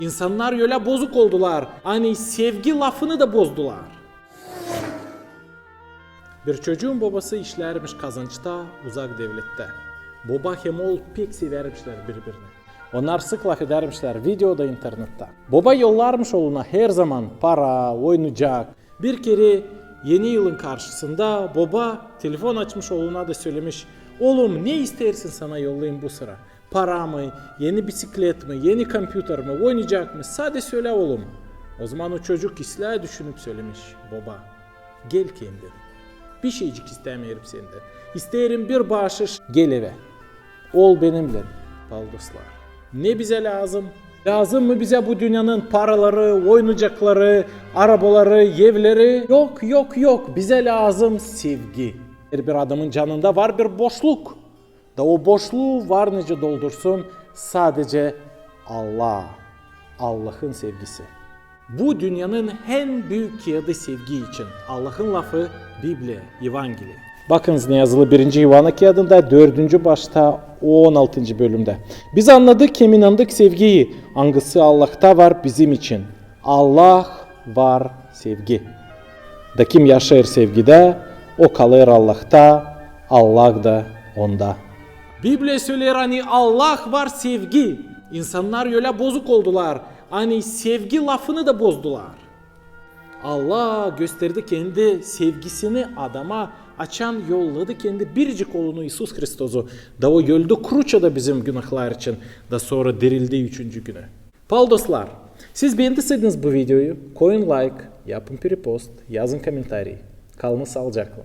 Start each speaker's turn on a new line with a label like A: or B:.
A: İnsanlar öyle bozuk oldular. Hani sevgi lafını da bozdular. Bir çocuğun babası işlermiş kazançta, uzak devlette. Baba hem oğul pek severmişler birbirini. Onlar sık laf edermişler videoda, internette. Baba yollarmış oğluna her zaman para, oyuncak. Bir kere yeni yılın karşısında baba telefon açmış oğluna da söylemiş. Oğlum ne istersin sana yollayayım bu sıra? Para mı, yeni bisiklet mi, yeni kompüter mi, oynayacak mı? Sadece söyle oğlum. O zaman o çocuk ıslah düşünüp söylemiş. Baba gel kendin. Bir şeycik istemiyorum senden. İsterim bir bahşiş, gel eve. Ol benimle. Baldoslar. Ne bize lazım? Lazım mı bize bu dünyanın paraları, oyuncakları, arabaları, evleri? Yok. Bize lazım sevgi. Bir adamın canında var bir boşluk. Da o boşluğu var nece doldursun? Sadece Allah. Allah'ın sevgisi. Bu dünyanın en büyük kağıdı sevgi için. Allah'ın lafı Biblia, Evangeli. Bakınız ne yazılı 1. Yuvanna kağıdında 4. başta 16. bölümde. Biz anladık kim inandık sevgiyi. Hangisi Allah'ta var bizim için. Allah var sevgi. Da kim yaşar sevgide o kalır Allah'ta, Allah da onda. Biblia söyler hani Allah var sevgi. İnsanlar öyle bozuk oldular. Hani sevgi lafını da bozdular. Allah gösterdi kendi sevgisini adama, açan yolladı kendi biricik oğlunu İsus Hristos'u. Da o öldü kruçada bizim günahlar için. Da sonra dirildi 3. günü. Paldoslar, siz beğendiyseniz bu videoyu koyun like, yapın repost, yazın komentarij. Kalın sağlıcakla.